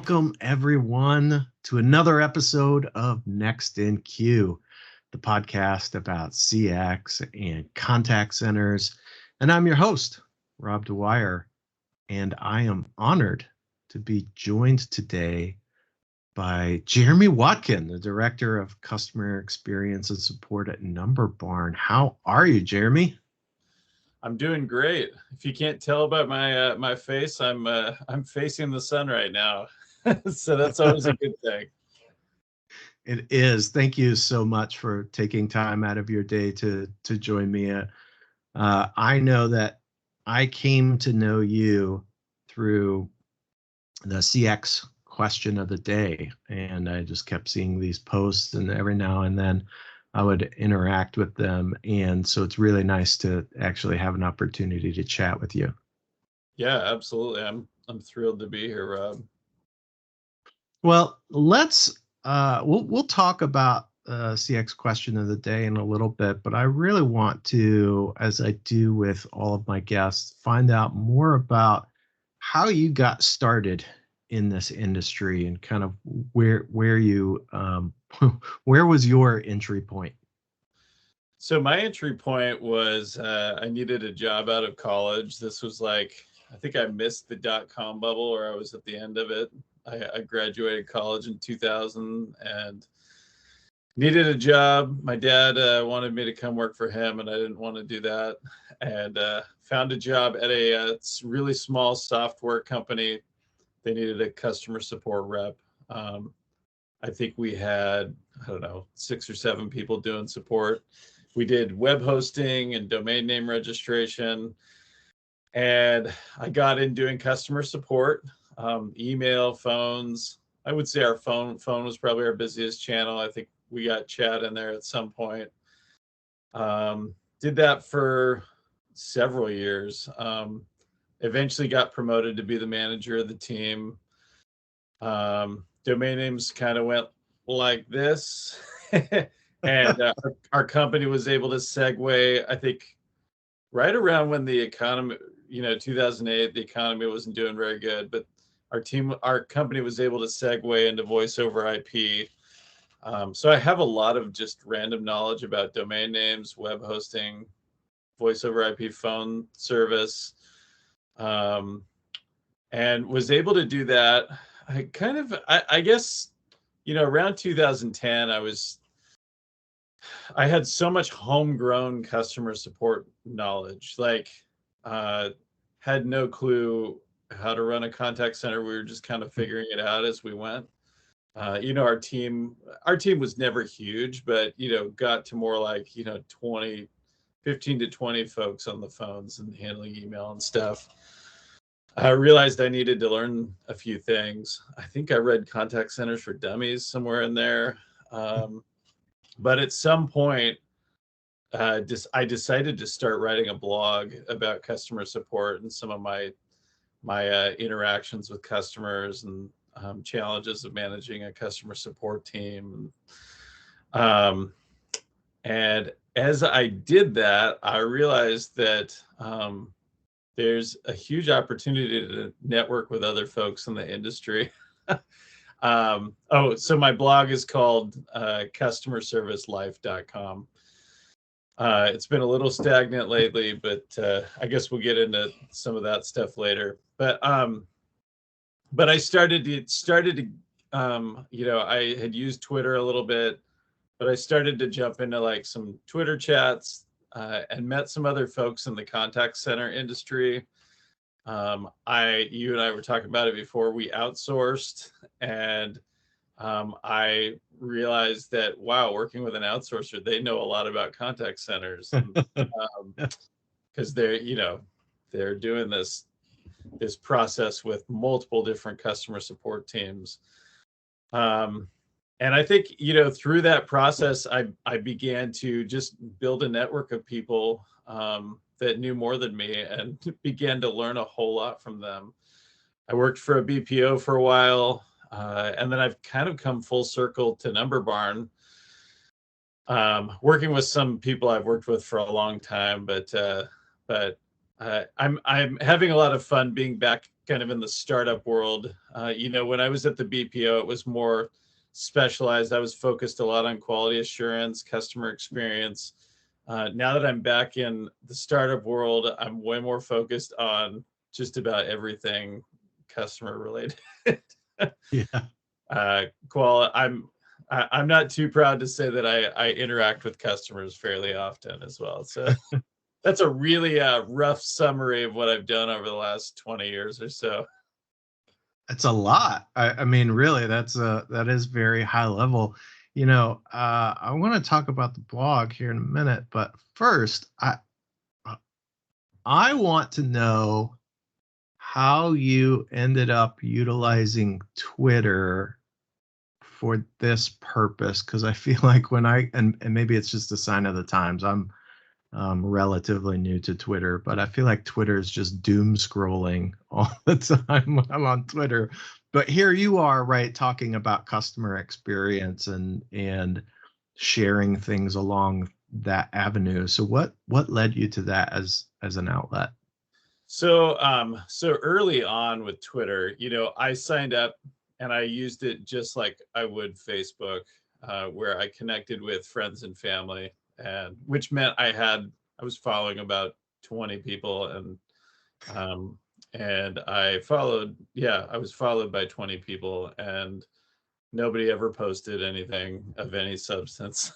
Welcome, everyone, to another episode of Next in Queue, the podcast about CX and contact centers. And I'm your host, Rob Dwyer, and I am honored to be joined today by Jeremy Watkin, the Director of Customer Experience and Support at Number Barn. How are you, Jeremy? I'm doing great. If you can't tell about my face, I'm facing the sun right now, so that's always a good thing. It is. Thank you so much for taking time out of your day to join me. I know that I came to know you through the CX question of the day, and I just kept seeing these posts, and every now and then I would interact with them. And so it's really nice to actually have an opportunity to chat with you. Yeah, absolutely. I'm thrilled to be here, Rob. Well, we'll talk about CX question of the day in a little bit, but I really want to, as I do with all of my guests, find out more about how you got started in this industry and kind of where you where was your entry point? So my entry point was I needed a job out of college. This was like, I think I missed the dot-com bubble, or I was at the end of it. I graduated college in 2000 and needed a job. My dad wanted me to come work for him, and I didn't want to do that. And found a job at a really small software company. They needed a customer support rep. I think we had, I don't know, 6 or 7 people doing support. We did web hosting and domain name registration. And I got in doing customer support, email, phones. I would say our phone was probably our busiest channel. I think we got chat in there at some point. Did that for several years. Eventually got promoted to be the manager of the team. Domain names kind of went like this. And our company was able to segue, I think, right around when the economy, 2008, the economy wasn't doing very good, but our company was able to segue into voice over IP. So I have a lot of just random knowledge about domain names, web hosting, voice over IP phone service, and was able to do that. I guess, around 2010, I had so much homegrown customer support knowledge, like had no clue how to run a contact center. We were just kind of figuring it out as we went. Our team was never huge, but, got to more like, 15 to 20 folks on the phones and handling email and stuff. I realized I needed to learn a few things. I think I read Contact Centers for Dummies somewhere in there. But at some point, I decided to start writing a blog about customer support and some of my interactions with customers and challenges of managing a customer support team. And as I did that, I realized that there's a huge opportunity to network with other folks in the industry. So my blog is called customerservicelife.com. It's been a little stagnant lately, but I guess we'll get into some of that stuff later. But I started to I had used Twitter a little bit, but I started to jump into like some Twitter chats and met some other folks in the contact center industry. You and I were talking about it before. We outsourced, and I realized that, wow, working with an outsourcer, they know a lot about contact centers, because they're doing this process with multiple different customer support teams. And I think, through that process, I began to just build a network of people that knew more than me and began to learn a whole lot from them. I worked for a BPO for a while, and then I've kind of come full circle to Number Barn, working with some people I've worked with for a long time, but I'm having a lot of fun being back kind of in the startup world. When I was at the BPO, it was more specialized. I was focused a lot on quality assurance, customer experience. Now that I'm back in the startup world, I'm way more focused on just about everything customer related. Yeah. I'm not too proud to say that I interact with customers fairly often as well. So that's a really rough summary of what I've done over the last 20 years or so. It's a lot. I mean, really, that is very high level. I want to talk about the blog here in a minute, but first, I want to know how you ended up utilizing Twitter for this purpose, because I feel like and maybe it's just a sign of the times. I'm relatively new to Twitter, but I feel like Twitter is just doom scrolling all the time. I'm on Twitter, but here you are, right, talking about customer experience and sharing things along that avenue. So what led you to that as an outlet? So early on with Twitter, I signed up and I used it just like I would Facebook, where I connected with friends and family, and which meant I was following about 20 people, and I was followed by 20 people, and nobody ever posted anything of any substance.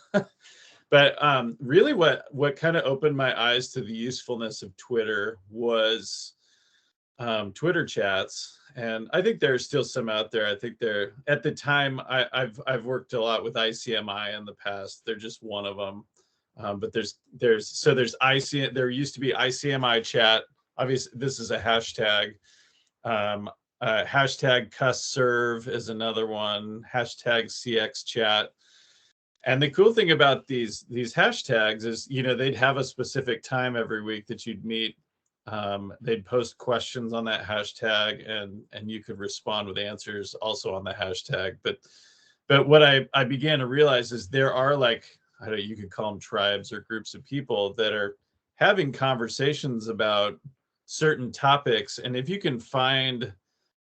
But really, what kind of opened my eyes to the usefulness of Twitter was Twitter chats, and I think there's still some out there. I think there at the time I've worked a lot with ICMI in the past. They're just one of them, but there's IC. There used to be ICMI chat. Obviously, this is a hashtag. Hashtag CusServe is another one. Hashtag Cx Chat. And the cool thing about these hashtags is, they'd have a specific time every week that you'd meet. They'd post questions on that hashtag, and you could respond with answers also on the hashtag. But what I began to realize is there are, like, I don't know, you could call them tribes or groups of people that are having conversations about certain topics. And if you can find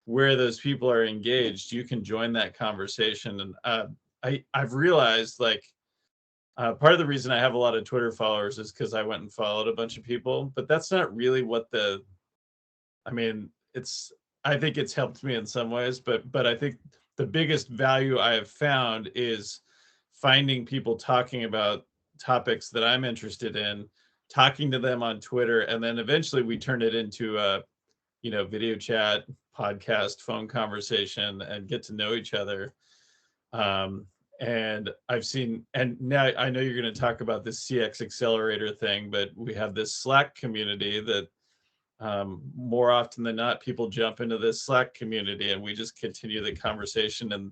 where those people are engaged, you can join that conversation. And I've realized, like, part of the reason I have a lot of Twitter followers is because I went and followed a bunch of people, but that's not really I mean, I think it's helped me in some ways, but I think the biggest value I have found is finding people talking about topics that I'm interested in, talking to them on Twitter, and then eventually we turn it into a, video chat, podcast, phone conversation, and get to know each other. And now I know you're going to talk about this Cx Accelerator thing, but we have this Slack community that more often than not, people jump into this Slack community and we just continue the conversation. And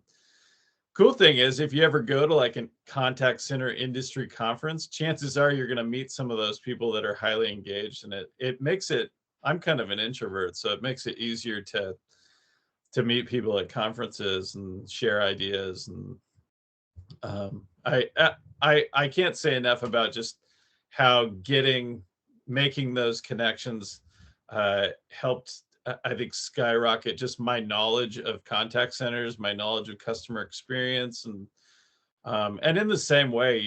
cool thing is, if you ever go to like a contact center industry conference, chances are you're going to meet some of those people that are highly engaged. And it makes it, I'm kind of an introvert, so it makes it easier to meet people at conferences and share ideas. And I can't say enough about just how making those connections helped, I think, skyrocket just my knowledge of contact centers, my knowledge of customer experience, and in the same way,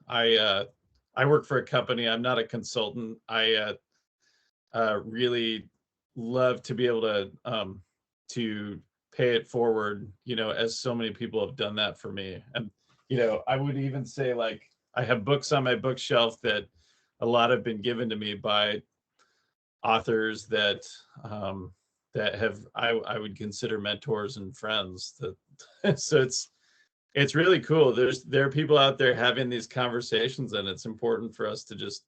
I work for a company. I'm not a consultant. I really love to be able to pay it forward, as so many people have done that for me. And, I would even say, like, I have books on my bookshelf that a lot have been given to me by authors that I would consider mentors and friends. So it's really cool. There are people out there having these conversations, and it's important for us to just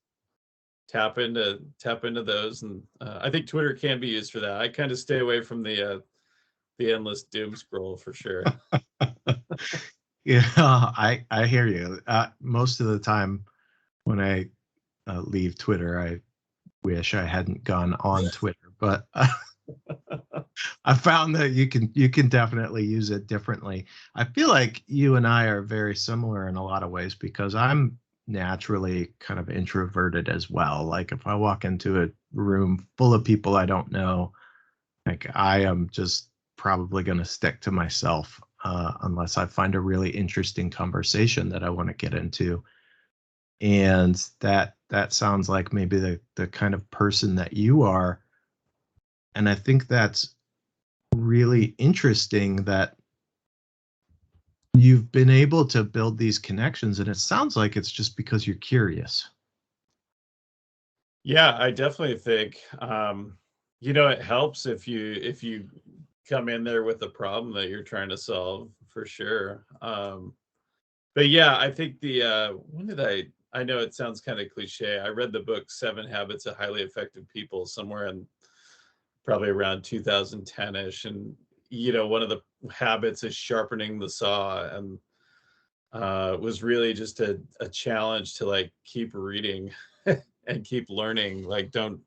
tap into those. And I think Twitter can be used for that. I kind of stay away from the endless doom scroll for sure. Yeah, I hear you. Most of the time when I leave Twitter, I wish I hadn't gone on Twitter, but I found that you can definitely use it differently. I feel like you and I are very similar in a lot of ways, because I'm naturally kind of introverted as well. Like, if I walk into a room full of people I don't know, Like I am just probably going to stick to myself unless I find a really interesting conversation that I want to get into. And that sounds like maybe the kind of person that you are. And I think that's really interesting that you've been able to build these connections, and it sounds like it's just because you're curious. Yeah, I definitely think, it helps if you come in there with a problem that you're trying to solve for sure. But yeah, I think when did I know it sounds kind of cliche. I read the book Seven Habits of Highly Effective People somewhere in probably around 2010-ish. And, one of the habits is sharpening the saw. And it was really just a challenge to like keep reading and keep learning, like don't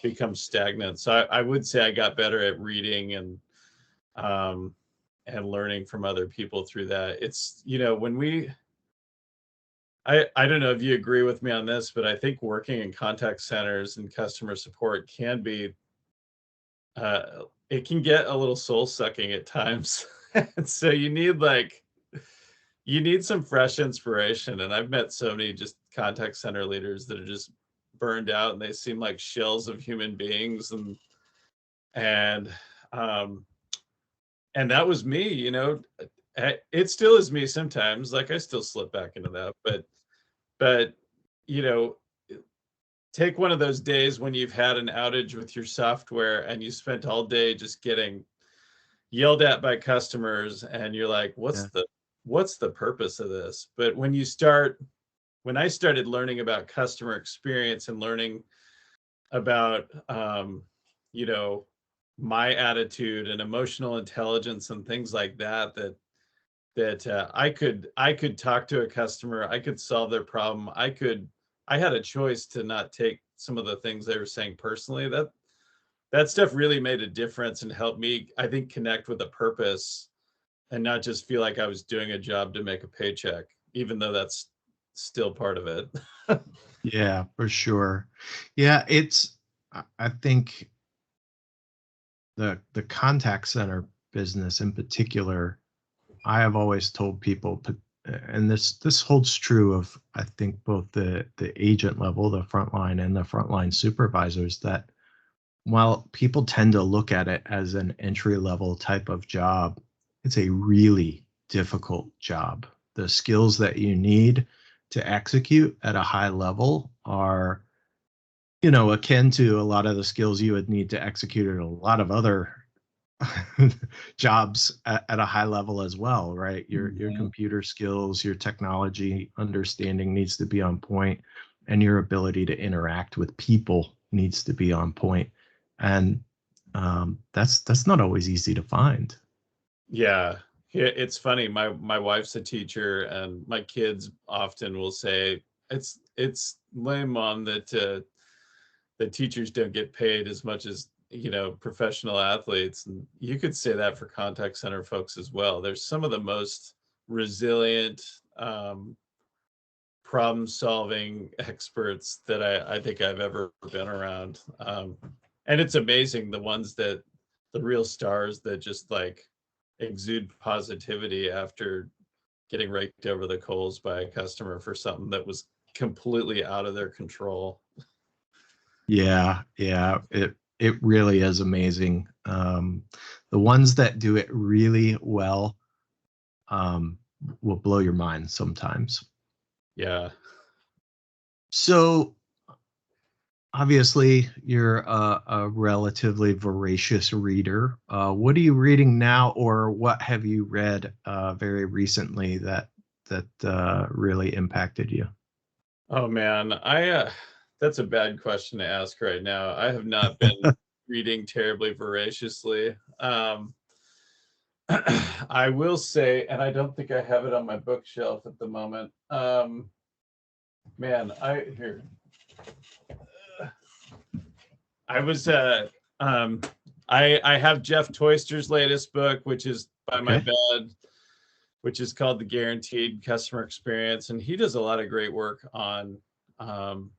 become stagnant. So I would say I got better at reading um and learning from other people through that. It's, when I don't know if you agree with me on this, but I think working in contact centers and customer support can be it can get a little soul sucking at times. And so you need some fresh inspiration. And I've met so many just contact center leaders that are just burned out and they seem like shells of human beings. And um and that was me, it still is me sometimes. Like I still slip back into that, but you know, take one of those days when you've had an outage with your software and you spent all day just getting yelled at by customers and you're like, Yeah. what's the purpose of this? But when I started learning about customer experience and learning about you know my attitude and emotional intelligence and things like that, I could talk to a customer, I could solve their problem, I had a choice to not take some of the things they were saying personally. That stuff really made a difference and helped me, I think, connect with a purpose and not just feel like I was doing a job to make a paycheck, even though that's still part of it. Yeah, for sure. Yeah, I think the contact center business in particular, I have always told people, and this holds true of I think both the agent level, the frontline, and the frontline supervisors, that while people tend to look at it as an entry level type of job, it's a really difficult job. The skills that you need to execute at a high level are, akin to a lot of the skills you would need to execute at a lot of other jobs at a high level as well, right? Your Mhm. computer skills, your technology understanding needs to be on point, and your ability to interact with people needs to be on point. And that's not always easy to find. Yeah. Yeah, it's funny. My wife's a teacher, and my kids often will say it's lame, mom, that teachers don't get paid as much as professional athletes. And you could say that for contact center folks as well. There's some of the most resilient, problem solving experts that I think I've ever been around. And it's amazing the real stars that just like exude positivity after getting raked over the coals by a customer for something that was completely out of their control. Yeah, yeah, it really is amazing. The ones that do it really well um, will blow your mind sometimes. Yeah. So obviously, you're a relatively voracious reader. What are you reading now, or what have you read very recently that really impacted you? Oh man, I that's a bad question to ask right now. I have not been reading terribly voraciously. I will say, and I don't think I have it on my bookshelf at the moment. Man, I was I have Jeff Toyster's latest book, which is by my Okay. bed, which is called The Guaranteed Customer Experience, and he does a lot of great work on um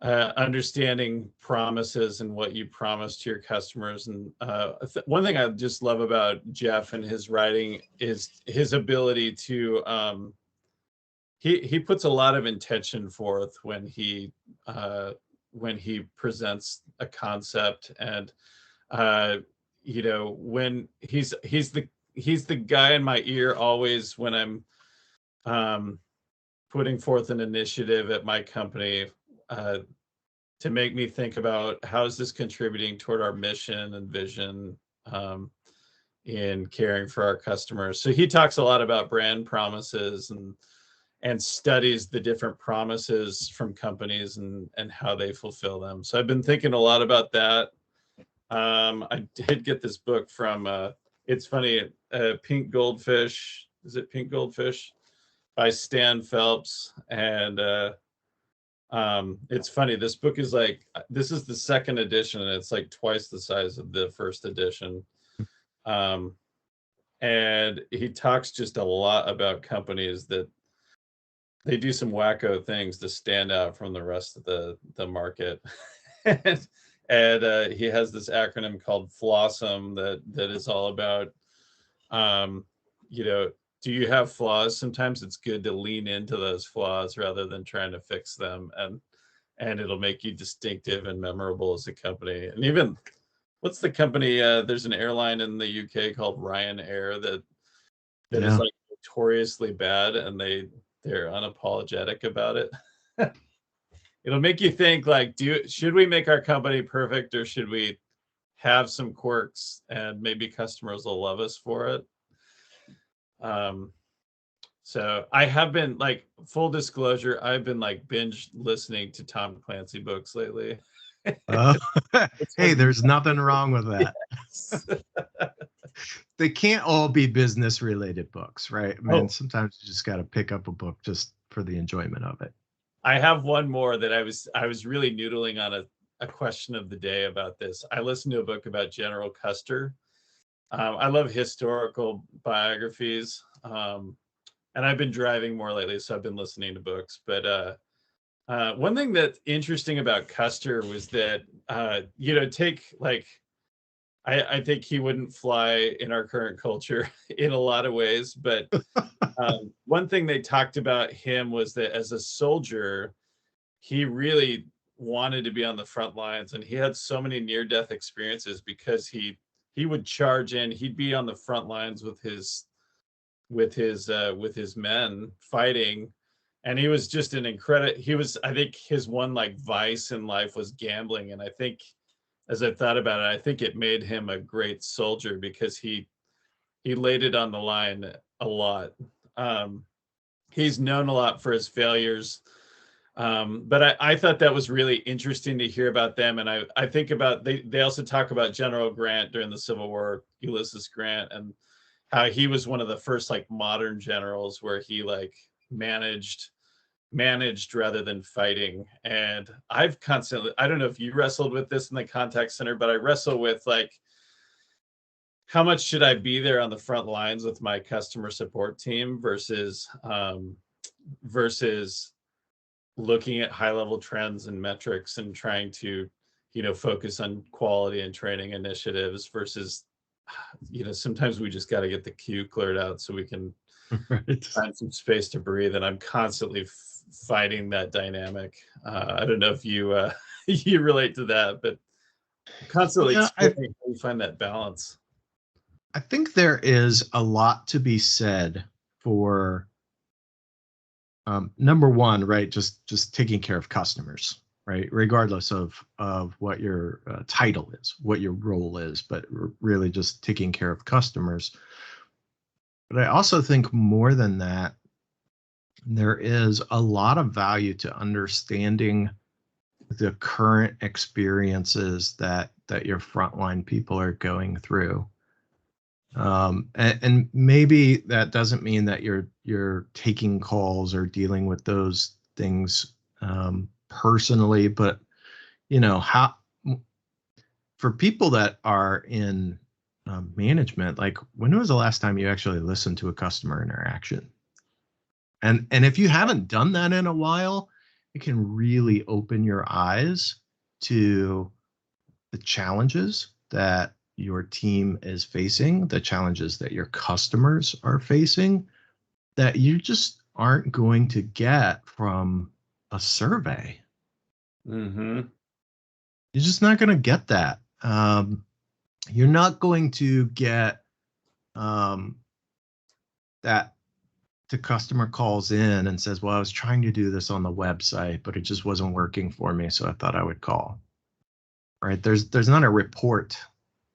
understanding promises and what you promise to your customers. And one thing I just love about Jeff and his writing is his ability to he puts a lot of intention forth when he presents a concept. And when he's the guy in my ear always when I'm putting forth an initiative at my company, to make me think about how is this contributing toward our mission and vision, in caring for our customers. So he talks a lot about brand promises and studies the different promises from companies and how they fulfill them. So I've been thinking a lot about that. I did get this book from it's funny, Pink Goldfish. Is it Pink Goldfish? By Stan Phelps. And it's funny, this book is like, this is the second edition and it's like twice the size of the first edition. And he talks just a lot about companies that they do some wacko things to stand out from the rest of the market. and he has this acronym called FLOSSM that is all about, do you have flaws? Sometimes it's good to lean into those flaws rather than trying to fix them, and it'll make you distinctive and memorable as a company. And even, what's the company? There's an airline in the UK called Ryanair that is like notoriously bad, and they're unapologetic about it. It'll make you think like, should we make our company perfect, or should we have some quirks and maybe customers will love us for it? So I have been, like, full disclosure, I've been like binge listening to Tom Clancy books lately. Hey, there's nothing wrong with that. Yes. They can't all be business related books, right? I mean, sometimes you just got to pick up a book just for the enjoyment of it. I have one more that I was really noodling on a question of the day about this. I listened to a book about General Custer. I love historical biographies. And I've been driving more lately, so I've been listening to books. But one thing that's interesting about Custer was that, take like, I think he wouldn't fly in our current culture in a lot of ways. But one thing they talked about him was that as a soldier, he really wanted to be on the front lines, and he had so many near-death experiences because he would charge in. He'd be on the front lines with his men fighting, and he was just an incredible. I think his one like vice in life was gambling, and I think as I thought about it, I think it made him a great soldier because he laid it on the line a lot. He's known a lot for his failures. But I thought that was really interesting to hear about them. And I think about, they also talk about General Grant during the Civil War, Ulysses Grant, and how he was one of the first like modern generals where he like managed rather than fighting. And I don't know if you wrestled with this in the contact center, but I wrestle with like, how much should I be there on the front lines with my customer support team versus looking at high level trends and metrics and trying to, focus on quality and training initiatives versus, sometimes we just got to get the queue cleared out so we can find some space to breathe. And I'm constantly fighting that dynamic. I don't know if you you relate to that, but constantly how you find that balance. I think there is a lot to be said for number one, right? Just taking care of customers, right? Regardless of what your title is, what your role is, but really just taking care of customers. But I also think more than that, there is a lot of value to understanding the current experiences that your frontline people are going through. And maybe that doesn't mean that you're taking calls or dealing with those things personally, but how for people that are in management, like when was the last time you actually listened to a customer interaction? And if you haven't done that in a while, it can really open your eyes to the challenges that your team is facing, the challenges that your customers are facing, that you just aren't going to get from a survey. Mm-hmm. You're just not going to get that. You're not going to get um, that the customer calls in and says, well, I was trying to do this on the website, but it just wasn't working for me, so I thought I would call. Right? There's not a report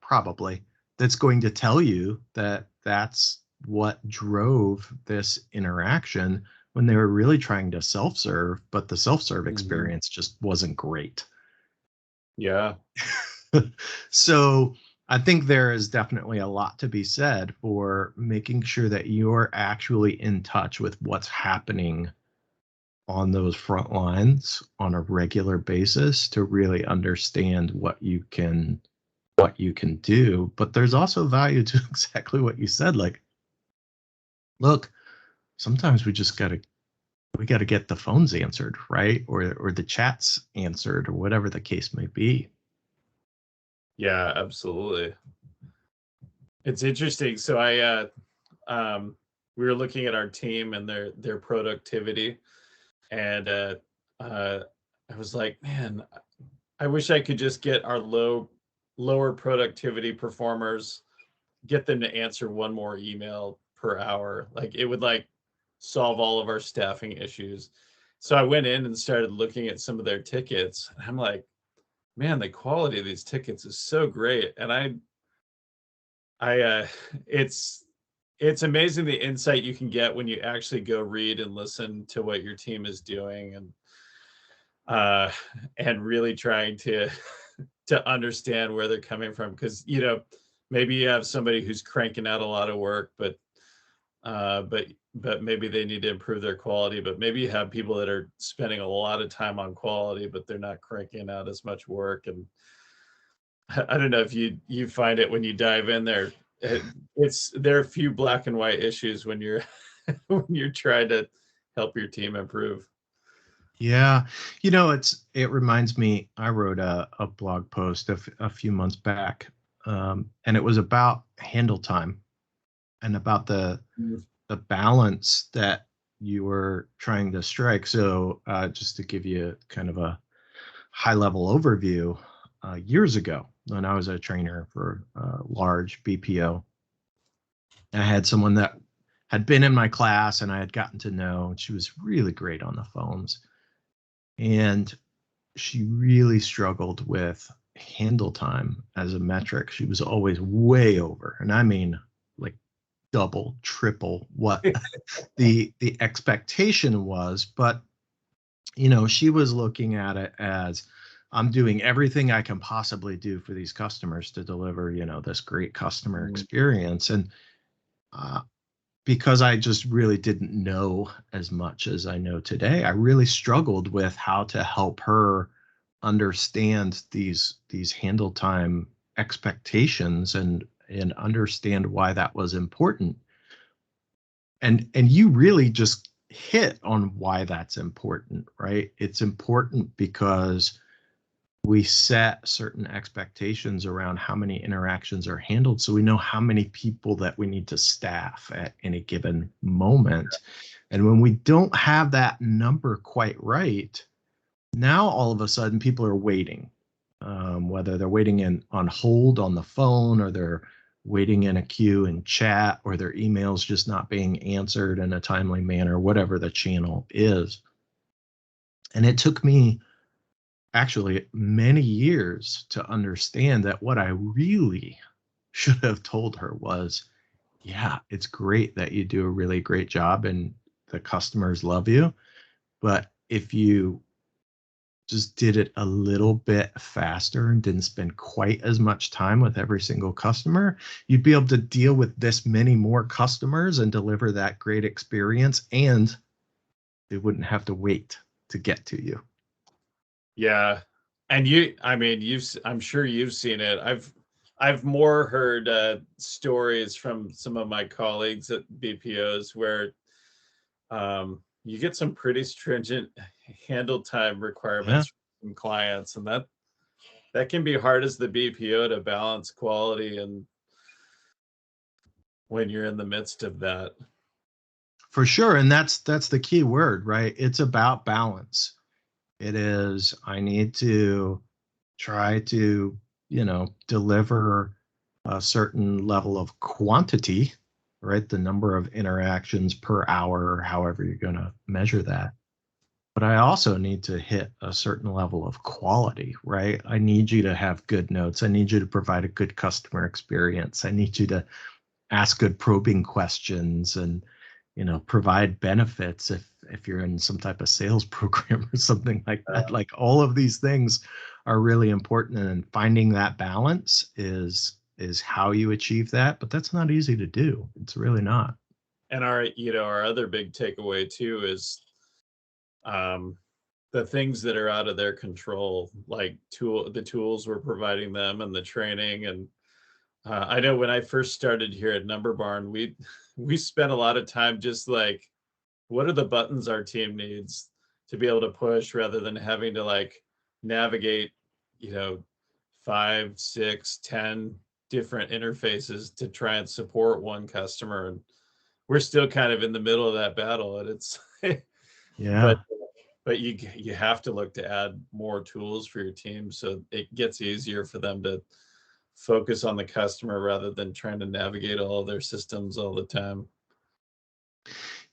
probably that's going to tell you that that's what drove this interaction when they were really trying to self-serve, but the self-serve Mm-hmm. experience just wasn't great. Yeah. So I think there is definitely a lot to be said for making sure that you're actually in touch with what's happening on those front lines on a regular basis to really understand what you can do. But there's also value to exactly what you said. Like, look, sometimes we gotta get the phones answered, right? Or the chats answered, or whatever the case may be. Yeah, absolutely. It's interesting. So we were looking at our team and their productivity, and uh, I was like, man, I wish I could just get our lower productivity performers, get them to answer one more email per hour. Like it would like solve all of our staffing issues. So I went in and started looking at some of their tickets, and I'm like, man, the quality of these tickets is so great. And I it's amazing the insight you can get when you actually go read and listen to what your team is doing, uh and really trying to to understand where they're coming from, because maybe you have somebody who's cranking out a lot of work, uh but but maybe they need to improve their quality, but maybe you have people that are spending a lot of time on quality but they're not cranking out as much work. And I don't know if you find it when you dive in there. There are a few black and white issues when you're when you're trying to help your team improve. Yeah, it reminds me. I wrote a blog post a few months back, and it was about handle time and about Mm. the balance that you were trying to strike. So, just to give you kind of a high level overview, years ago when I was a trainer for a large BPO, I had someone that had been in my class and I had gotten to know. She was really great on the phones, and she really struggled with handle time as a metric. She was always way over, and I mean like double, triple what the expectation was. But she was looking at it as, I'm doing everything I can possibly do for these customers to deliver, this great customer Mm. experience. And uh, because I just really didn't know as much as I know today, I really struggled with how to help her understand these handle time expectations and understand why that was important. And you really just hit on why that's important, right? It's important because we set certain expectations around how many interactions are handled, so we know how many people that we need to staff at any given moment. And when we don't have that number quite right, now all of a sudden people are waiting, whether they're waiting on hold on the phone, or they're waiting in a queue in chat, or their emails just not being answered in a timely manner, whatever the channel is. And it took me actually many years to understand that what I really should have told her was, yeah, it's great that you do a really great job and the customers love you. But if you just did it a little bit faster and didn't spend quite as much time with every single customer, you'd be able to deal with this many more customers and deliver that great experience, and they wouldn't have to wait to get to you. Yeah. And I mean, I'm sure you've seen it. I've more heard stories from some of my colleagues at BPOs where you get some pretty stringent handle time Yeah. requirements from clients, and that can be hard as the BPO to balance quality and when you're in the midst of that. For sure. And that's the key word, right? It's about balance. It is, I need to try to, deliver a certain level of quantity, right? The number of interactions per hour, or however you're going to measure that. But I also need to hit a certain level of quality, right? I need you to have good notes. I need you to provide a good customer experience. I need you to ask good probing questions and provide benefits if you're in some type of sales program or something like that. Like all of these things are really important, and finding that balance is how you achieve that, but that's not easy to do. It's really not. And our other big takeaway too is the things that are out of their control, like the tools we're providing them and the training. And I know when I first started here at Number Barn, we spent a lot of time just like, what are the buttons our team needs to be able to push, rather than having to like navigate, 5, 6, 10 different interfaces to try and support one customer. And we're still kind of in the middle of that battle, and it's Yeah. but you have to look to add more tools for your team so it gets easier for them to focus on the customer rather than trying to navigate all of their systems all the time.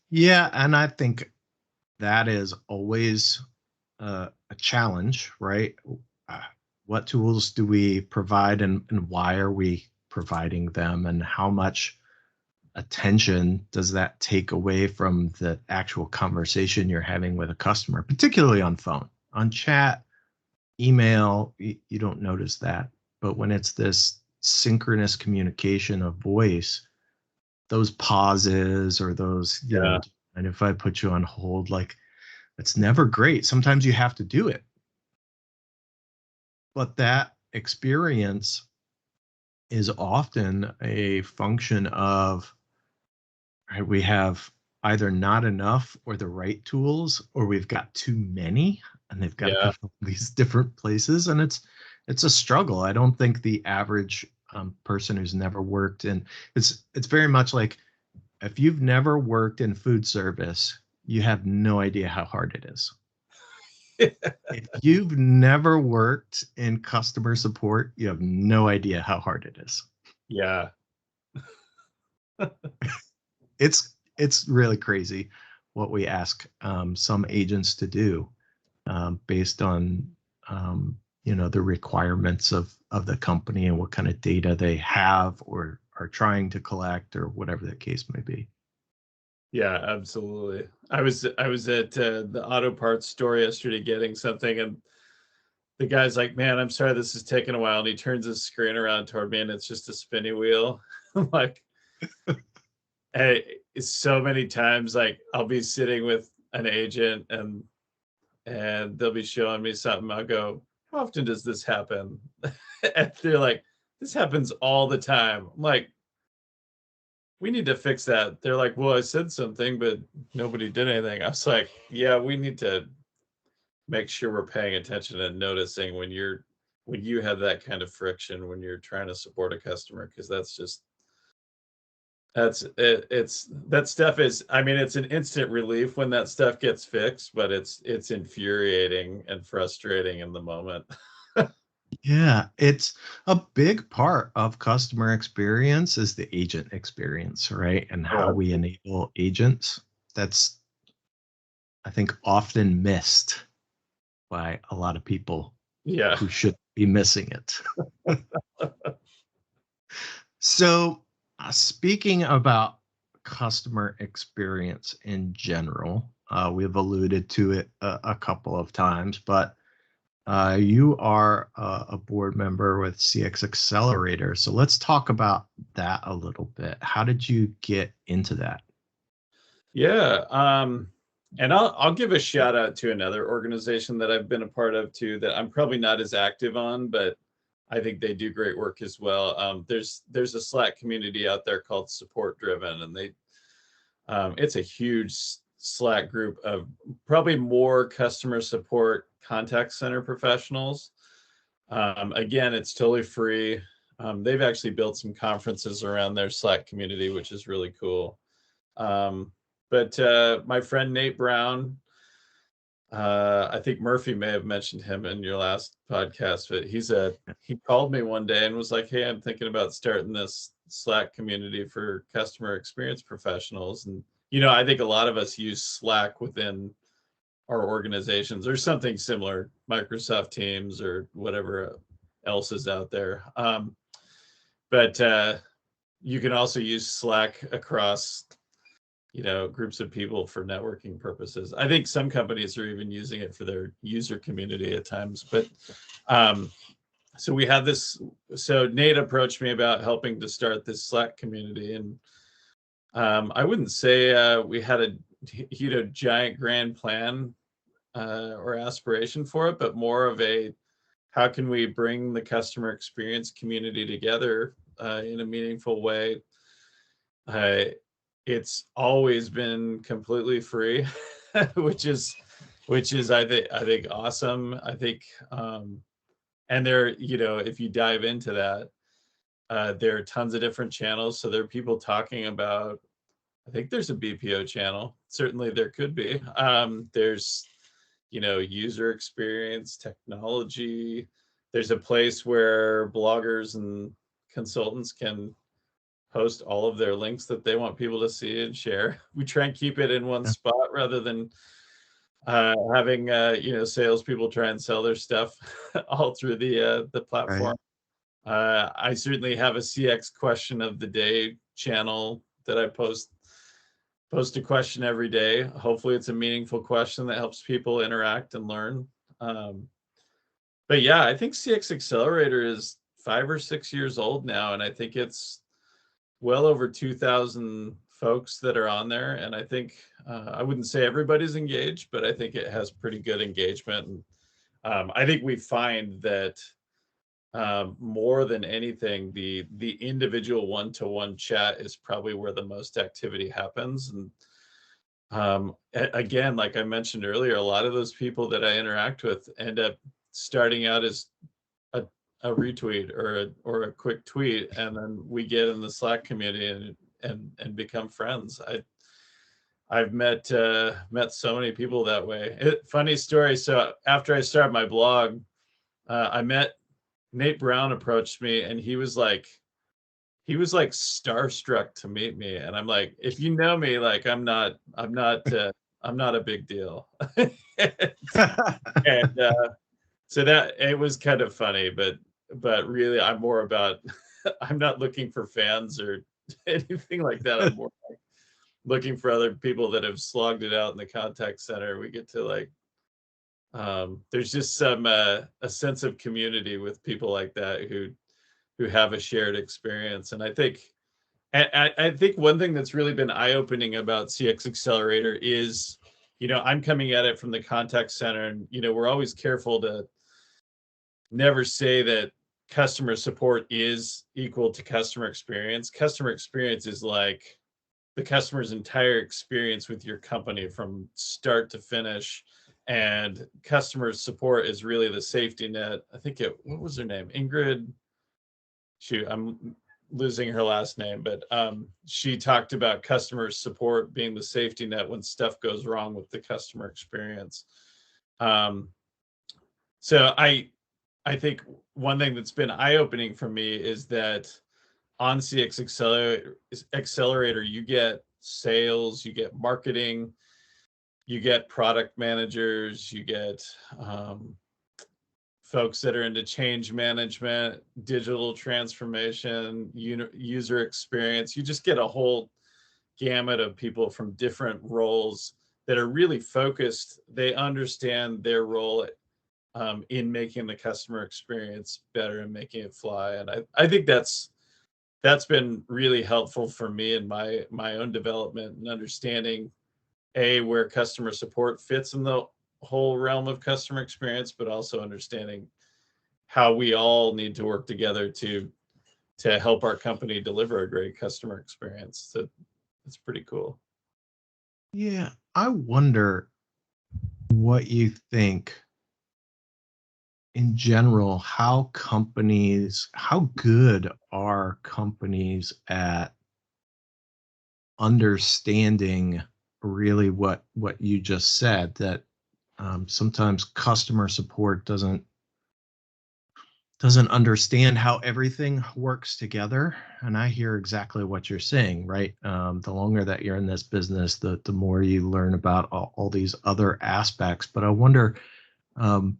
Yeah, and I think that is always a challenge, right? Uh, what tools do we provide, and why are we providing them, and how much attention does that take away from the actual conversation you're having with a customer, particularly on phone? On chat, email, you don't notice that. But when it's this synchronous communication of voice, those pauses or those, Yeah. and if I put you on hold, like it's never great. Sometimes you have to do it. But that experience is often a function of, right, we have either not enough or the right tools, or we've got too many and they've got to Yeah. come from these different places. And it's a struggle. I don't think the average person who's never worked in, it's very much like, if you've never worked in food service, you have no idea how hard it is. If you've never worked in customer support, you have no idea how hard it is. Yeah. It's really crazy what we ask some agents to do based on the requirements of the company and what kind of data they have or are trying to collect, or whatever the case may be. Yeah, absolutely. I was at the auto parts store yesterday getting something, and the guy's like, "Man, I'm sorry this is taking a while." And he turns his screen around toward me, and it's just a spinny wheel. I'm like, hey, it's so many times like I'll be sitting with an agent and they'll be showing me something. I'll go, "How often does this happen?" And they're like, "This happens all the time." I'm like, "We need to fix that." They're like, "Well, I said something, but nobody did anything." I was like, "Yeah, we need to make sure we're paying attention and noticing when you have that kind of friction when you're trying to support a customer, because that's just that's it, it's that stuff is, I mean, it's an instant relief when that stuff gets fixed, but it's infuriating and frustrating in the moment. Yeah, it's a big part of customer experience is the agent experience, right? And how Oh, we enable agents. That's, I think, often missed by a lot of people yeah. who should be missing it. So, speaking about customer experience in general, we've alluded to it a couple of times, but you are a board member with Cx Accelerator. So let's talk about that a little bit. How did you get into that? Yeah, and I'll give a shout out to another organization that I've been a part of too, that I'm probably not as active on, but I think they do great work as well. There's a Slack community out there called Support Driven, and it's a huge Slack group of probably more customer support contact center professionals. Again, it's totally free. They've actually built some conferences around their Slack community, which is really cool. But my friend Nate Brown, I think Murphy may have mentioned him in your last podcast, but he called me one day and was like, "Hey, I'm thinking about starting this Slack community for customer experience professionals." And I think a lot of us use Slack within our organizations or something similar, Microsoft Teams or whatever else is out there. But you can also use Slack across groups of people for networking purposes. I think some companies are even using it for their user community at times. But so we had this. So Nate approached me about helping to start this Slack community, and I wouldn't say we had a giant grand plan or aspiration for it, but more of a how can we bring the customer experience community together in a meaningful way. It's always been completely free, which is I think awesome. I think and there, if you dive into that, there are tons of different channels. So there are people talking about, I think there's a BPO channel. Certainly there could be. There's user experience, technology. There's a place where bloggers and consultants can post all of their links that they want people to see and share. We try and keep it in one spot rather than having salespeople try and sell their stuff all through the platform. Right. I certainly have a CX question of the day channel that I post a question every day. Hopefully it's a meaningful question that helps people interact and learn. But yeah, I think Cx Accelerator is 5 or 6 years old now, and I think it's well over 2,000 folks that are on there. And I think, I wouldn't say everybody's engaged, but I think it has pretty good engagement. And I think we find that more than anything, the individual one-to-one chat is probably where the most activity happens. And again, like I mentioned earlier, a lot of those people that I interact with end up starting out as a retweet or a quick tweet, and then we get in the Slack community and become friends. I've met so many people that way. Funny story. So after I started my blog, I met Nate Brown. Approached me, and he was like starstruck to meet me. And I'm like, if you know me, like I'm not a big deal. And so that it was kind of funny, but really I'm more about I'm not looking for fans or anything like that. I'm more like looking for other people that have slogged it out in the contact center. We get to like there's just some a sense of community with people like that who have a shared experience. And I think one thing that's really been eye-opening about Cx Accelerator is, I'm coming at it from the contact center, and we're always careful to never say that customer support is equal to customer experience. Customer experience is like the customer's entire experience with your company from start to finish. And customer support is really the safety net. I think what was her name? Ingrid. Shoot, I'm losing her last name, but she talked about customer support being the safety net when stuff goes wrong with the customer experience. So I think one thing that's been eye-opening for me is that on Cx Accelerator, you get sales, you get marketing, you get product managers, you get folks that are into change management, digital transformation, user experience. You just get a whole gamut of people from different roles that are really focused. They understand their role in making the customer experience better and making it fly. And I think that's been really helpful for me in my own development and understanding where customer support fits in the whole realm of customer experience, but also understanding how we all need to work together to help our company deliver a great customer experience. So it's pretty cool. Yeah, I wonder what you think in general, how good are companies at understanding really what you just said, that sometimes customer support doesn't understand how everything works together. And I hear exactly what you're saying, right? The longer that you're in this business, the more you learn about all these other aspects. But I wonder, um,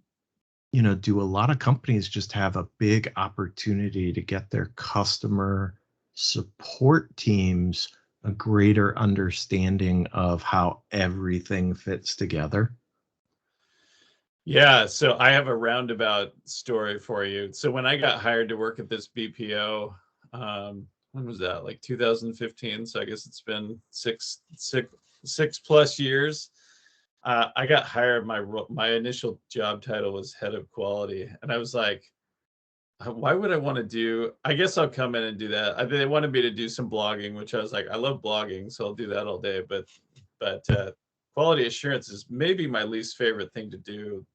do a lot of companies just have a big opportunity to get their customer support teams a greater understanding of how everything fits together? Yeah, so I have a roundabout story for you. So when I got hired to work at this BPO, when was that? Like 2015. So I guess it's been six plus years. I got hired. My initial job title was head of quality, and I was like, why would I want to do? I guess I'll come in and do that. They wanted me to do some blogging, which I was like, I love blogging, so I'll do that all day. But quality assurance is maybe my least favorite thing to do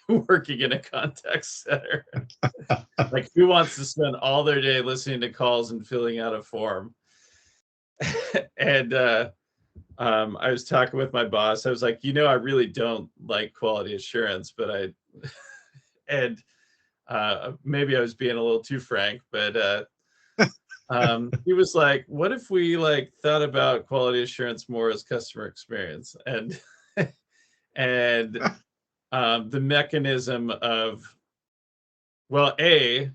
working in a contact center. Like, who wants to spend all their day listening to calls and filling out a form? And I was talking with my boss. I was like, I really don't like quality assurance, but and maybe I was being a little too frank, but he was like, "What if we like thought about quality assurance more as customer experience?" And the mechanism of, well, at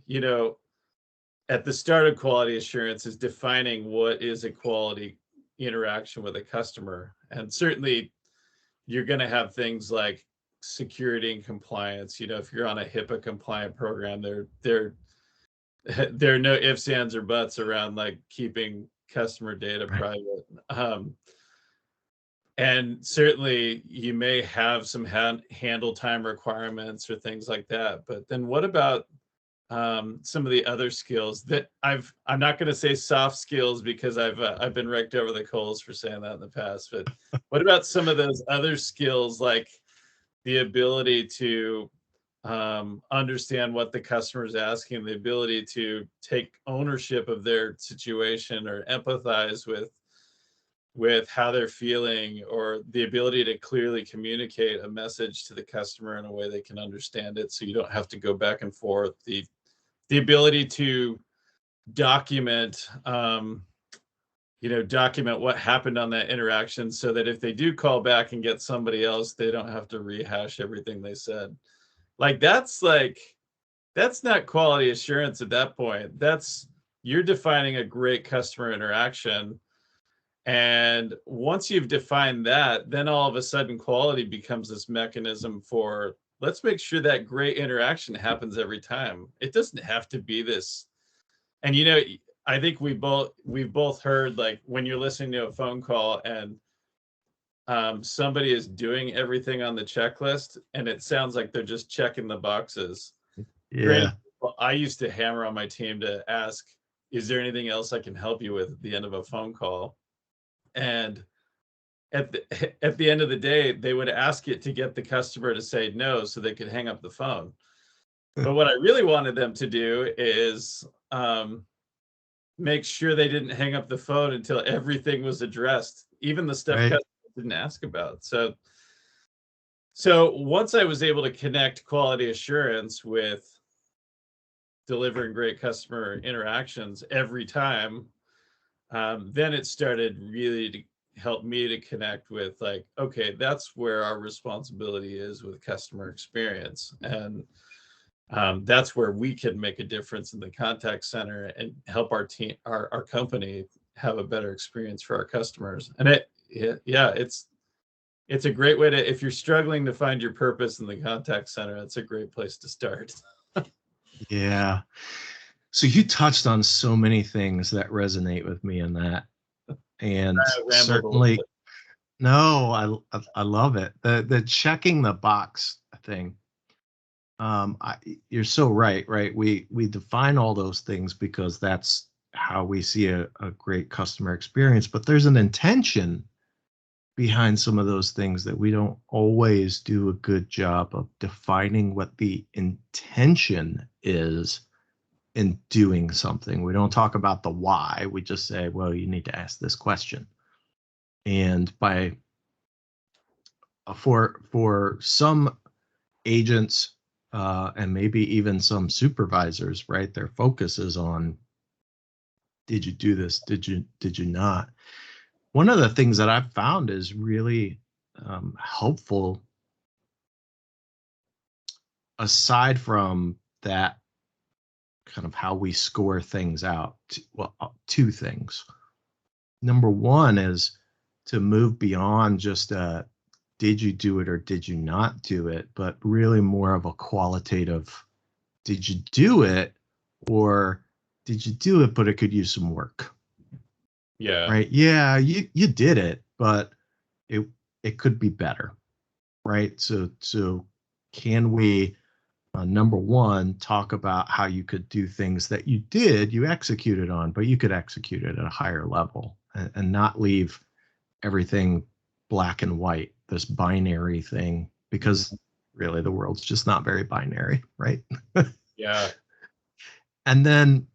the start of quality assurance is defining what is a quality interaction with a customer. And certainly you're going to have things like security and compliance. If you're on a HIPAA compliant program, there are no ifs, ands, or buts around like keeping customer data Right. private. And certainly you may have some handle time requirements or things like that. But then what about some of the other skills that I'm not going to say soft skills because I've been raked over the coals for saying that in the past, but what about some of those other skills, like the ability to understand what the customer is asking, the ability to take ownership of their situation or empathize with how they're feeling, or the ability to clearly communicate a message to the customer in a way they can understand it so you don't have to go back and forth, the ability to document document what happened on that interaction so that if they do call back and get somebody else, they don't have to rehash everything they said. That's not quality assurance at that point. That's You're defining a great customer interaction. And once you've defined that, then all of a sudden quality becomes this mechanism for, let's make sure that great interaction happens every time. It doesn't have to be this. And I think we've both heard, like, when you're listening to a phone call and somebody is doing everything on the checklist and it sounds like they're just checking the boxes. Granted, Yeah. well, I used to hammer on my team to ask, is there anything else I can help you with at the end of a phone call? And at the end of the day, they would ask it to get the customer to say no so they could hang up the phone. But what I really wanted them to do is make sure they didn't hang up the phone until everything was addressed, even the stuff Right. customers didn't ask about. So once I was able to connect quality assurance with delivering great customer interactions every time, then it started really to help me to connect with, like, okay, that's where our responsibility is with customer experience. And that's where we can make a difference in the contact center and help our team, our company, have a better experience for our customers. And yeah, it's a great way to, if you're struggling to find your purpose in the contact center, it's a great place to start. Yeah. So you touched on so many things that resonate with me in that. And I rambled a little certainly, bit. no, I love it. The checking the box thing. You're so right, right? We define all those things because that's how we see a great customer experience, but there's an intention behind some of those things that we don't always do a good job of defining what the intention is in doing something. We don't talk about the why. We just say, well, you need to ask this question. And for some agents and maybe even some supervisors, right, their focus is on, did you do this? Did you not? One of the things that I've found is really helpful, aside from that kind of how we score things out. Well, two things. Number one is to move beyond just did you do it or did you not do it, but really more of a qualitative, did you do it, or did you do it but it could use some work? Yeah. Right? Yeah, you did it, but it could be better, right? So can we number one, talk about how you could do things that you executed on, but you could execute it at a higher level and not leave everything black and white, this binary thing, because really the world's just not very binary, right? Yeah. And then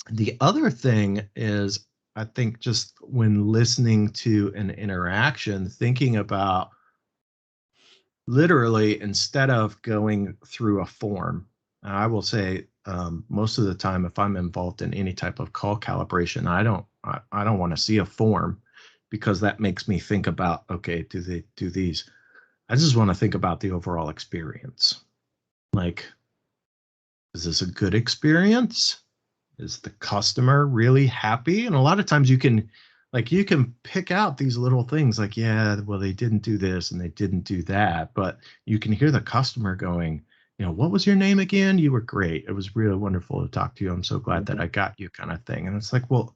the other thing is, I think just when listening to an interaction, thinking about literally, instead of going through a form, and I will say most of the time, if I'm involved in any type of call calibration, I don't want to see a form, because that makes me think about, okay, do they do these? I just want to think about the overall experience. Like, is this a good experience? Is the customer really happy? And a lot of times you can pick out these little things like, yeah, well, they didn't do this and they didn't do that, but you can hear the customer going, what was your name again? You were great. It was really wonderful to talk to you. I'm so glad that I got you, kind of thing. And it's like, well,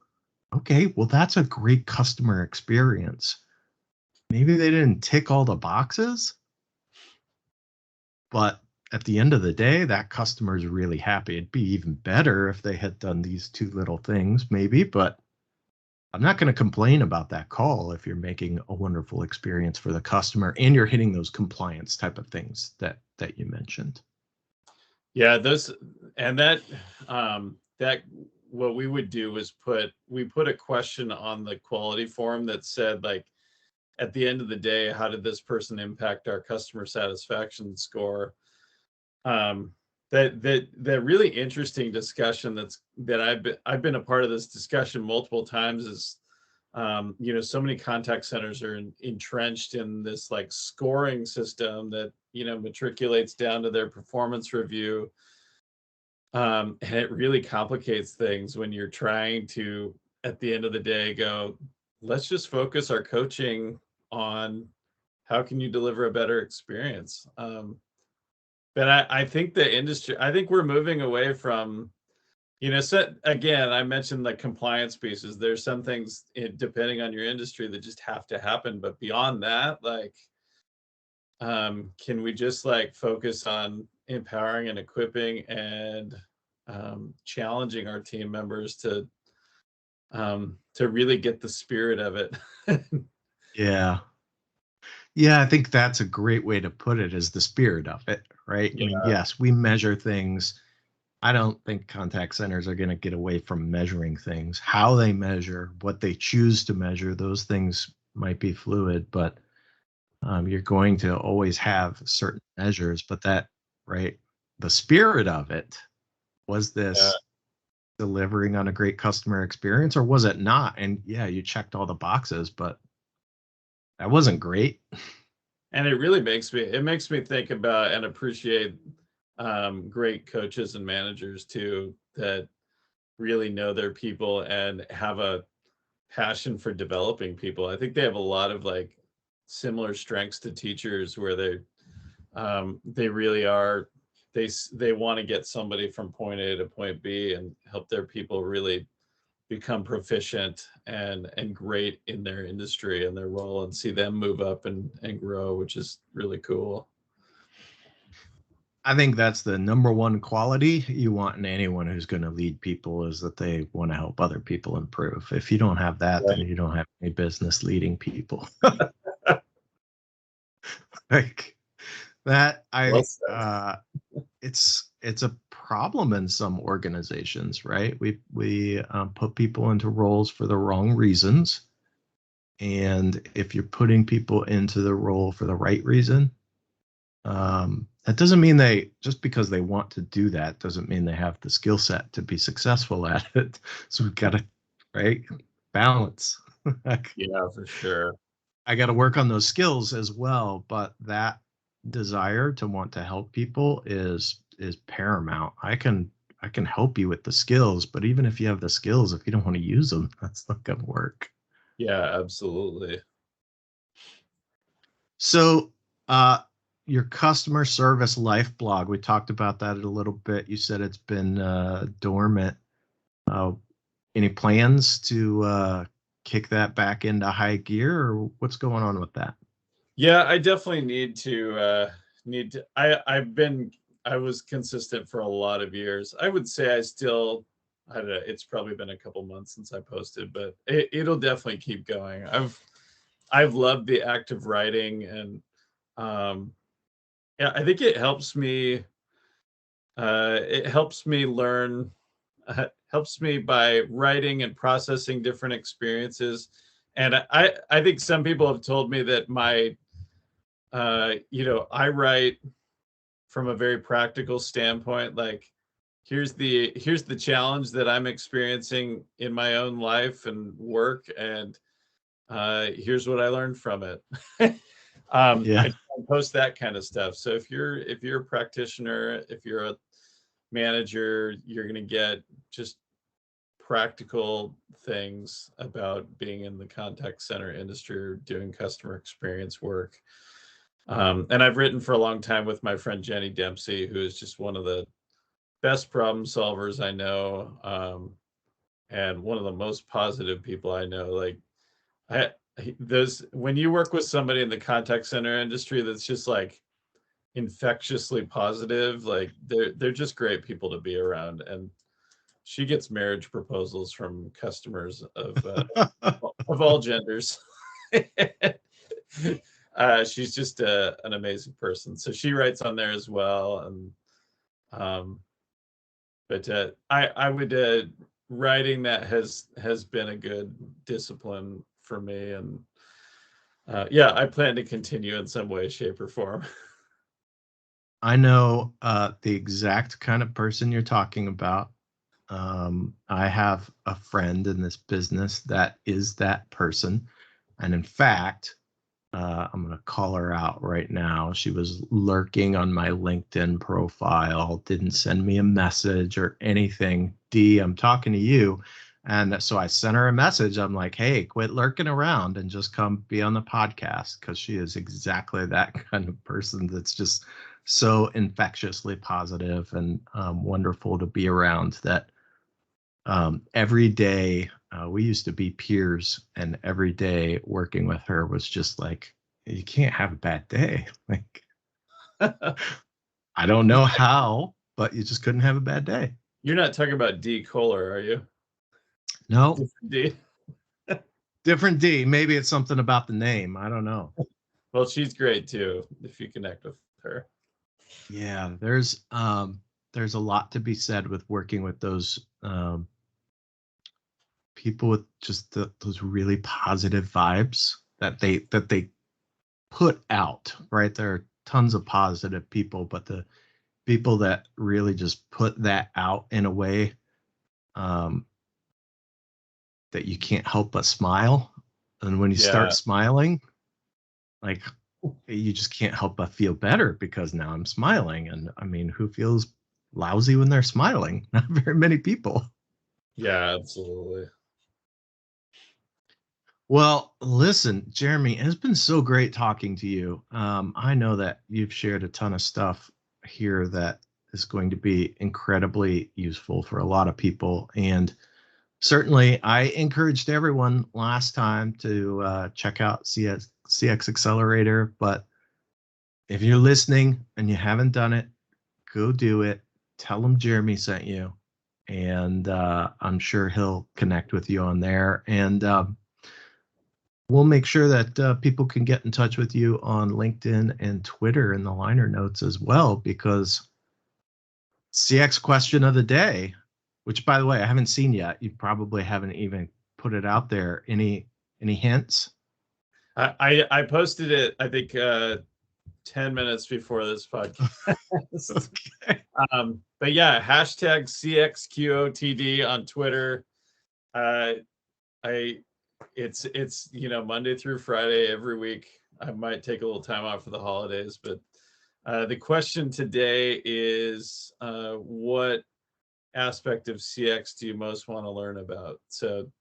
okay, well, that's a great customer experience. Maybe they didn't tick all the boxes, but at the end of the day, that customer is really happy. It'd be even better if they had done these two little things, maybe, but I'm not going to complain about that call if you're making a wonderful experience for the customer and you're hitting those compliance type of things that you mentioned. Yeah, those and that that what we would do was put a question on the quality form that said, like, at the end of the day, how did this person impact our customer satisfaction score? That really interesting discussion that I've been a part of this discussion multiple times is, so many contact centers are entrenched in this like scoring system that matriculates down to their performance review, and it really complicates things when you're trying to, at the end of the day, go, let's just focus our coaching on how can you deliver a better experience. But I think I think we're moving away from, so again, I mentioned the compliance pieces. There's some things, depending on your industry, that just have to happen. But beyond that, like, can we just like focus on empowering and equipping and challenging our team members to really get the spirit of it? Yeah. Yeah, I think that's a great way to put it, is the spirit of it, right? I mean, Yeah. yes, we measure things. I don't think contact centers are going to get away from measuring things. How they measure, what they choose to measure, those things might be fluid, but you're going to always have certain measures. But right, the spirit of it, was Yeah. this delivering on a great customer experience or was it not? And yeah, you checked all the boxes, but that wasn't great. And it makes me think about and appreciate great coaches and managers too, that really know their people and have a passion for developing people. I think they have a lot of like similar strengths to teachers, where they really are, they want to get somebody from point A to point B and help their people really become proficient and great in their industry and their role, and see them move up and grow, which is really cool. I think that's the number one quality you want in anyone who's going to lead people, is that they want to help other people improve. If you don't have that, then Right. you don't have any business leading people. Like that, Well said. it's a problem in some organizations, right? We put people into roles for the wrong reasons, and if you're putting people into the role for the right reason, that doesn't mean they, just because they want to do that doesn't mean they have the skill set to be successful at it. So we've got to, right, balance. Yeah, for sure. I got to work on those skills as well, but that desire to want to help people is paramount. I can help you with the skills, but even if you have the skills, if you don't want to use them, that's not going to work. Yeah, absolutely. So, uh, your customer service life blog, we talked about that a little bit. You said it's been dormant. Uh, any plans to kick that back into high gear, or what's going on with that? Yeah, I definitely need to I was consistent for a lot of years. I would say I don't know, it's probably been a couple months since I posted, but it'll definitely keep going. I've loved the act of writing, and um yeah, I think it helps me learn, helps me by writing and processing different experiences. And I think some people have told me that I write from a very practical standpoint. Like, here's the challenge that I'm experiencing in my own life and work, and here's what I learned from it. Yeah. I try and post that kind of stuff. So if you're a practitioner, if you're a manager, you're going to get just practical things about being in the contact center industry or doing customer experience work. And I've written for a long time with my friend Jenny Dempsey, who is just one of the best problem solvers I know, and one of the most positive people I know. Like, those when you work with somebody in the contact center industry that's just like infectiously positive, like they're just great people to be around. And she gets marriage proposals from customers of all genders. She's just an amazing person. So she writes on there as well. And um, but I would writing that has been a good discipline for me, and yeah, I plan to continue in some way, shape, or form. I know the exact kind of person you're talking about. I have a friend in this business that is that person. And in fact, I'm going to call her out right now. She was lurking on my LinkedIn profile, didn't send me a message or anything. D, I'm talking to you. And so I sent her a message. I'm like, hey, quit lurking around and just come be on the podcast, because she is exactly that kind of person that's just so infectiously positive and wonderful to be around. That every day, we used to be peers, and every day working with her was just like, you can't have a bad day. Like, I don't know how, but you just couldn't have a bad day. You're not talking about D Kohler, are you? No, Different D. different D. Maybe it's something about the name. I don't know. Well, she's great too, if you connect with her. Yeah, there's a lot to be said with working with those people with just those really positive vibes that they put out, right? There are tons of positive people, but the people that really just put that out in a way um, that you can't help but smile. And when you start Yeah, smiling, like, you just can't help but feel better, because now I'm smiling. And I mean, who feels lousy when they're smiling? Not very many people. yeah, absolutely. Well, listen, Jeremy, it's been so great talking to you. I know that you've shared a ton of stuff here that is going to be incredibly useful for a lot of people. And certainly, I encouraged everyone last time to check out CX Accelerator. But if you're listening and you haven't done it, go do it. Tell them Jeremy sent you, and I'm sure he'll connect with you on there. And we'll make sure that people can get in touch with you on LinkedIn and Twitter in the liner notes as well, because CX question of the day, which by the way, I haven't seen yet. You probably haven't even put it out there. Any hints? I posted it, I think 10 minutes before this podcast. Okay. But yeah, hashtag CXQOTD on Twitter. It's Monday through Friday every week. I might take a little time off for the holidays, but the question today is what aspect of CX do you most want to learn about? So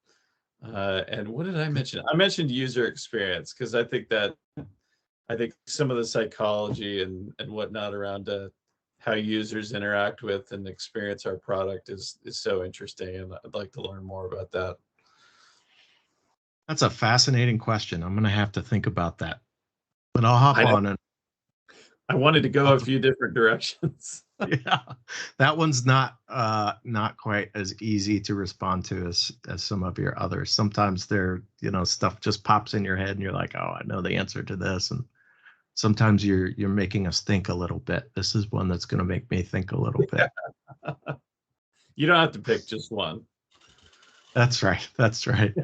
and what did I mention? I mentioned user experience, because I think some of the psychology and whatnot around how users interact with and experience our product is so interesting, and I'd like to learn more about that. That's a fascinating question. I'm going to have to think about that, but I'll hop on and I wanted to go a few different directions. yeah, that one's not quite as easy to respond to as some of your others. Sometimes they're, stuff just pops in your head and you're like, oh, I know the answer to this. And sometimes you're making us think a little bit. This is one that's going to make me think a little bit. You don't have to pick just one. That's right. That's right.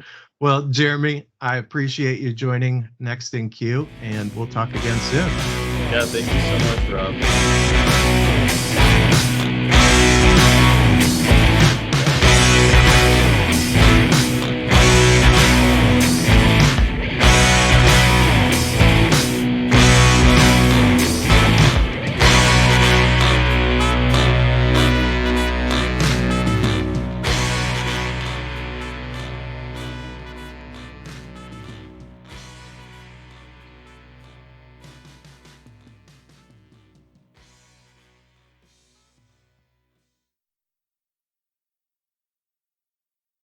Well, Jeremy, I appreciate you joining Next in Queue, and we'll talk again soon. Yeah, thank you so much, Rob.